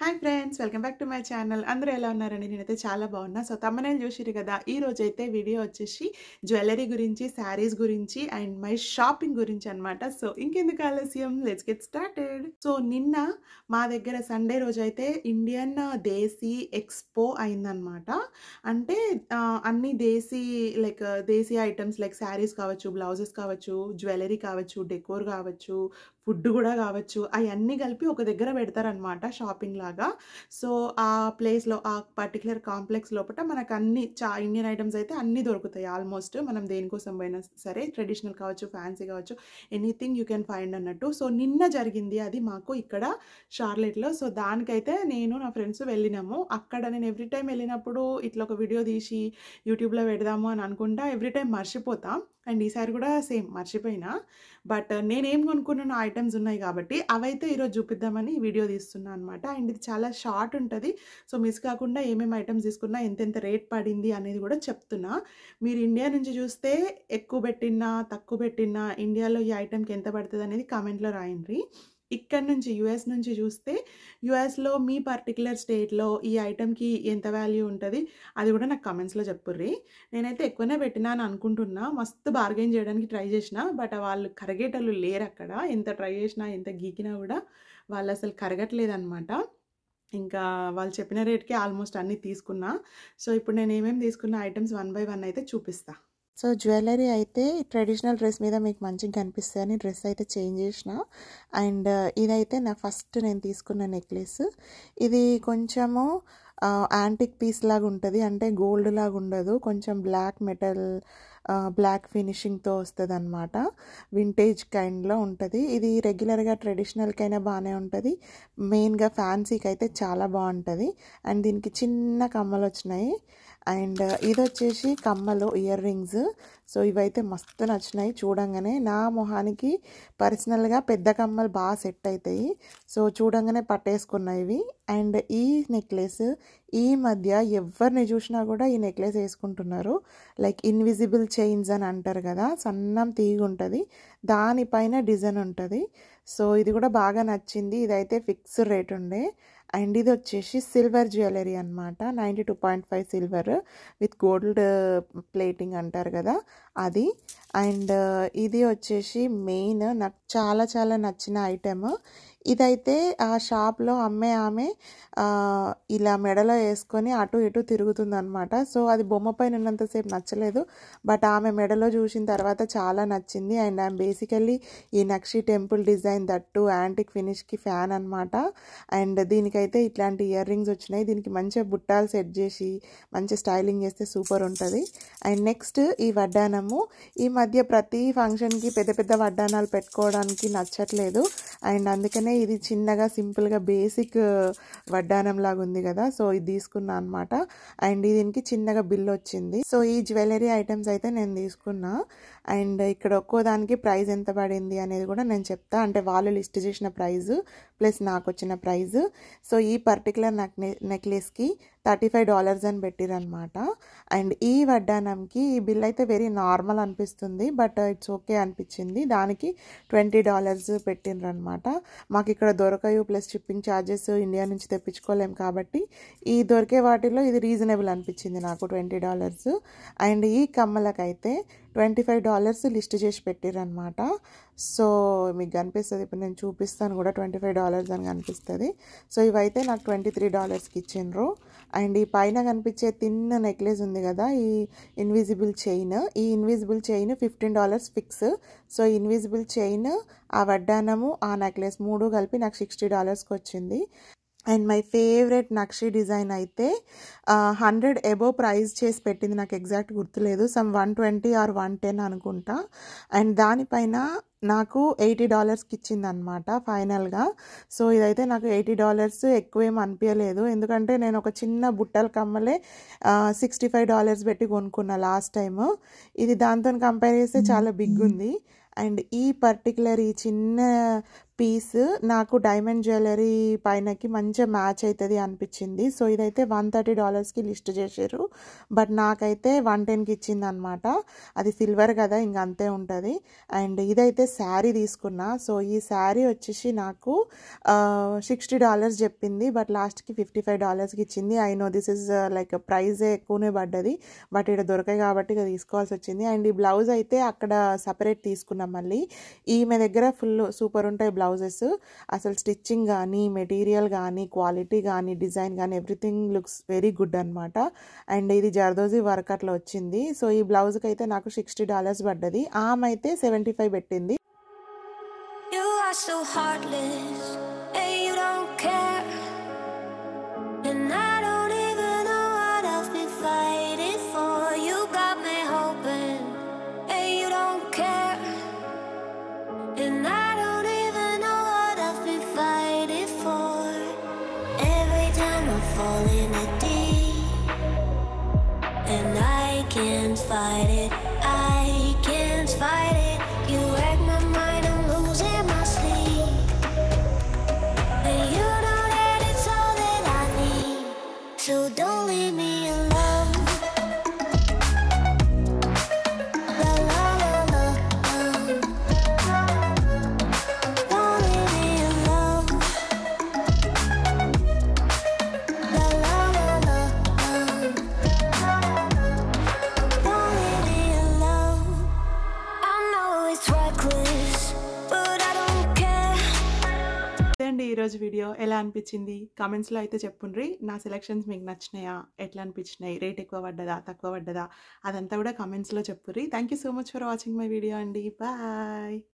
Hi friends, welcome back to my channel. అందరూ ఎలా ఉన్నారండి? నేనైతే చాలా బాగున్నా. సో తమ్మనేలు చూసిరు కదా, ఈ రోజైతే వీడియో వచ్చేసి జ్యువెలరీ గురించి, శారీస్ గురించి అండ్ మై షాపింగ్ గురించి అనమాట. సో ఇంకెందుకు ఆలస్యం, లెట్స్ గెట్ స్టార్టెడ్. సో నిన్న మా దగ్గర సండే రోజైతే ఇండియన్ దేశీ ఎక్స్పో అయిందనమాట. అంటే అన్ని దేశీ దేశీ ఐటమ్స్ లైక్ శారీస్ కావచ్చు, బ్లౌజెస్ కావచ్చు, జ్యువెలరీ కావచ్చు, డెకోర్ కావచ్చు, ఫుడ్ కూడా కావచ్చు, అవన్నీ కలిపి ఒక దగ్గర పెడతారనమాట షాపింగ్ లాగా. సో ఆ ప్లేస్లో, ఆ పర్టికులర్ కాంప్లెక్స్ లోపల మనకు అన్ని ఇండియన్ ఐటమ్స్ అయితే అన్నీ దొరుకుతాయి ఆల్మోస్ట్. మనం దేనికోసం పోయినా సరే, ట్రెడిషనల్ కావచ్చు, ఫ్యాన్సీ కావచ్చు, ఎనీథింగ్ యూ కెన్ ఫైండ్ అన్నట్టు. సో నిన్న జరిగింది అది మాకు ఇక్కడ షార్లెట్లో. సో దానికైతే నేను నా ఫ్రెండ్స్ వెళ్ళినాము. అక్కడ నేను ఎవ్రీ టైం వెళ్ళినప్పుడు ఇట్లా ఒక వీడియో తీసి యూట్యూబ్లో పెడదాము అని అనుకుంటా, ఎవ్రీ టైం మర్చిపోతా. అండ్ ఈసారి కూడా సేమ్ మర్చిపోయినా. బట్ నేనేం కొనుక్కున్న ఐటమ్స్ ఉన్నాయి కాబట్టి అవైతే ఈరోజు చూపిద్దామని వీడియో తీస్తున్నాను అనమాట. అండ్ ఇది చాలా షార్ట్ ఉంటుంది. సో మిస్ కాకుండా ఏమేమి ఐటమ్స్ తీసుకున్నా, ఎంతెంత రేట్ పడింది అనేది కూడా చెప్తున్నా. మీరు ఇండియా నుంచి చూస్తే ఎక్కువ పెట్టినా తక్కువ పెట్టినా, ఇండియాలో ఈ ఐటమ్కి ఎంత పడుతుంది అనేది కామెంట్లో రాయండి. ఇక్కడ నుంచి యూఎస్ నుంచి చూస్తే, యూఎస్లో మీ పర్టికులర్ స్టేట్లో ఈ ఐటమ్కి ఎంత వాల్యూ ఉంటుంది అది కూడా నాకు కమెంట్స్లో చెప్పుర్రి. నేనైతే ఎక్కువనే పెట్టినా అని అనుకుంటున్నా. మస్తు బార్గెన్ చేయడానికి ట్రై చేసిన, బట్ వాళ్ళు కరిగేటోళ్ళు లేరు అక్కడ. ఎంత ట్రై చేసినా, ఎంత గీకినా కూడా వాళ్ళు అసలు కరగట్లేదన్నమాట. ఇంకా వాళ్ళు చెప్పిన రేట్కి ఆల్మోస్ట్ అన్నీ తీసుకున్నా. సో ఇప్పుడు నేను ఏమేమి తీసుకున్న ఐటమ్స్ 1 by 1 అయితే చూపిస్తా. సో జ్యువెలరీ అయితే ట్రెడిషనల్ డ్రెస్ మీద మీకు మంచిగా కనిపిస్తుంది అని డ్రెస్ అయితే చేంజ్ చేసిన. అండ్ ఇదైతే నా ఫస్ట్ నేను తీసుకున్న నెక్లెస్. ఇది కొంచెము యాంటిక్ పీస్ లాగా ఉంటుంది, అంటే గోల్డ్ లాగా ఉండదు, కొంచెం బ్లాక్ మెటల్, బ్లాక్ ఫినిషింగ్తో వస్తుంది అనమాట. వింటేజ్ కైండ్లో ఉంటుంది. ఇది రెగ్యులర్గా ట్రెడిషనల్కైనా బాగానే ఉంటుంది, మెయిన్గా ఫ్యాన్సీకి అయితే చాలా బాగుంటుంది. అండ్ దీనికి చిన్న కమ్మలు వచ్చినాయి. అండ్ ఇది వచ్చేసి కమ్మలు, ఇయర్ రింగ్స్. సో ఇవైతే మస్తు నచ్చినాయి చూడంగానే. నా మొహానికి పర్సనల్గా పెద్ద కమ్మలు బాగా సెట్ అవుతాయి. సో చూడంగానే పట్టేసుకున్నాయి ఇవి. అండ్ ఈ నెక్లెస్ ఈ మధ్య ఎవరిని చూసినా కూడా ఈ నెక్లెస్ వేసుకుంటున్నారు. లైక్ ఇన్విజిబుల్ చైన్స్ అని అంటారు కదా, సన్నం తీగ ఉంటుంది, దానిపైన డిజైన్ ఉంటుంది. సో ఇది కూడా బాగా నచ్చింది. ఇదైతే ఫిక్స్డ్ రేట్ ఉండే. అండ్ ఇది వచ్చేసి సిల్వర్ జ్యువెలరీ అనమాట. 92.5 సిల్వర్ విత్ గోల్డ్ ప్లేటింగ్ అంటారు కదా అది. అండ్ ఇది వచ్చేసి మెయిన్ నాకు చాలా చాలా నచ్చిన ఐటెమ్. ఇదైతే ఆ షాప్లో అమ్మే ఆమె ఇలా మెడలో వేసుకొని అటు ఇటు తిరుగుతుందనమాట. సో అది బొమ్మ పైన ఉన్నంతసేపు నచ్చలేదు, బట్ ఆమె మెడలో చూసిన తర్వాత చాలా నచ్చింది. అండ్ ఆమె బేసికల్లీ ఈ nakshi temple design that antique ఫినిష్కి ఫ్యాన్ అనమాట. అండ్ దీనికైతే ఇట్లాంటి ఇయర్ రింగ్స్ వచ్చినాయి. దీనికి మంచిగా బుట్టాలు సెట్ చేసి మంచి స్టైలింగ్ చేస్తే సూపర్ ఉంటుంది. అండ్ నెక్స్ట్ ఈ వడ్డానము. ఈ మధ్య ప్రతి ఫంక్షన్కి పెద్ద పెద్ద వడ్డానాలు పెట్టుకోవడానికి నచ్చట్లేదు. అండ్ అందుకనే ఇది చిన్నగా సింపుల్గా బేసిక్ వడ్డానం లాగా ఉంది కదా, సో ఇది తీసుకున్నా అనమాట. అండ్ దీనికి చిన్నగా బిల్ వచ్చింది. సో ఈ జ్యువెలరీ ఐటమ్స్ అయితే నేను తీసుకున్నా. అండ్ ఇక్కడ ఒక్కో దానికి ప్రైస్ ఎంత పడింది అనేది కూడా నేను చెప్తా. అంటే వాళ్ళు లిస్ట్ చేసిన ప్రైస్ ప్లస్ నాకు వచ్చిన ప్రైస్. సో ఈ పర్టికులర్ నెక్లెస్కి $35 అని పెట్టిరనమాట. అండ్ ఈ వడ్డానంకి ఈ బిల్ అయితే వెరీ నార్మల్ అనిపిస్తుంది, బట్ ఇట్స్ ఓకే అనిపించింది. దానికి $20 పెట్టినరనమాట. మాకు ఇక్కడ దొరకవు, ప్లస్ షిప్పింగ్ ఛార్జెస్ ఇండియా నుంచి తెప్పించుకోలేము కాబట్టి ఈ దొరికే వాటిలో ఇది రీజనబుల్ అనిపించింది నాకు, $20. అండ్ ఈ కమ్మలకైతే $25 లిస్ట్ చేసి పెట్టిరనమాట. సో మీకు కనిపిస్తుంది, ఇప్పుడు నేను చూపిస్తాను కూడా, $25 అని కనిపిస్తుంది. సో ఇవైతే నాకు $23కి ఇచ్చిండ్రు. అండ్ ఈ పైన కనిపించే తిన్న నెక్లెస్ ఉంది కదా, ఈ ఇన్విజిబుల్ చైన్, ఈ invisible chain $15 fix. So invisible chain, ఆ వడ్డానము, ఆ నెక్లెస్ 3 కలిపి నాకు $60కి వచ్చింది. And my favourite nakshi design అయితే 100 అబోవ్ ప్రైస్ చేసి పెట్టింది, నాకు ఎగ్జాక్ట్ గుర్తులేదు, సమ్ 120 or 110 అనుకుంటా. అండ్ దానిపైన నాకు $80కి ఇచ్చింది అనమాట ఫైనల్గా. సో ఇదైతే నాకు $80 ఎక్కువేం అనిపించలేదు, ఎందుకంటే నేను ఒక చిన్న బుట్టల కమ్మలే $65 పెట్టి కొనుక్కున్నా లాస్ట్ టైము. ఇది దాంతో కంపేర్ చేస్తే చాలా బిగ్ ఉంది. అండ్ ఈ పర్టికులర్ ఈ చిన్న పీస్ నాకు డైమండ్ జ్యువెలరీ పైనకి మంచిగా మ్యాచ్ అవుతుంది అనిపించింది. సో ఇదైతే $130కి లిస్ట్ చేశారు, బట్ నాకైతే 110కి ఇచ్చింది అనమాట. అది సిల్వర్ కదా, ఇంక అంతే ఉంటుంది. అండ్ ఇదైతే శారీ తీసుకున్నా. సో ఈ శారీ వచ్చేసి నాకు $60 చెప్పింది, బట్ లాస్ట్కి $55కి ఇచ్చింది. I know this is like price ఎక్కువనే పడ్డది, బట్ ఇక్కడ దొరకాయి కాబట్టి ఇక తీసుకోవాల్సి వచ్చింది. అండ్ ఈ బ్లౌజ్ అయితే అక్కడ సపరేట్ తీసుకున్నాం. మళ్ళీ ఈమె దగ్గర ఫుల్ సూపర్ ఉంటాయి బ్లౌజెస్. అసలు స్టిచ్చింగ్ కానీ, మెటీరియల్ కానీ, క్వాలిటీ కానీ, డిజైన్ కానీ ఎవ్రీథింగ్ లుక్స్ వెరీ గుడ్ అనమాట. అండ్ ఇది జర్దోజీ వర్క్ అట్లా వచ్చింది. సో ఈ బ్లౌజ్కి అయితే నాకు $60 పడ్డది. ఆమె అయితే 75 పెట్టింది. You are so heartless, and you don't care, and I don't even know what I've been fighting for. You got me hoping, and you don't care, and I don't even know what I've been fighting for. Every time I fall in a deep, and I can't fight it, I can't fight it. You wreck my mind, I'm losing my sleep, and you know that it's all that I need. So don't leave me alone. La la la la, don't leave me alone. La la la la, don't leave me alone. I know it's reckless, but I don't care. అండి ఈరోజు video ఎలా అనిపించింది కామెంట్స్లో అయితే చెప్పుండ్రి. నా selections మీకు నచ్చినాయా, ఎట్లా అనిపించినాయి, రేట్ ఎక్కువ పడ్డదా తక్కువ పడ్డదా, అదంతా కూడా కామెంట్స్లో చెప్పుర్రి. Thank you so much for watching my video అండి. బాయ్.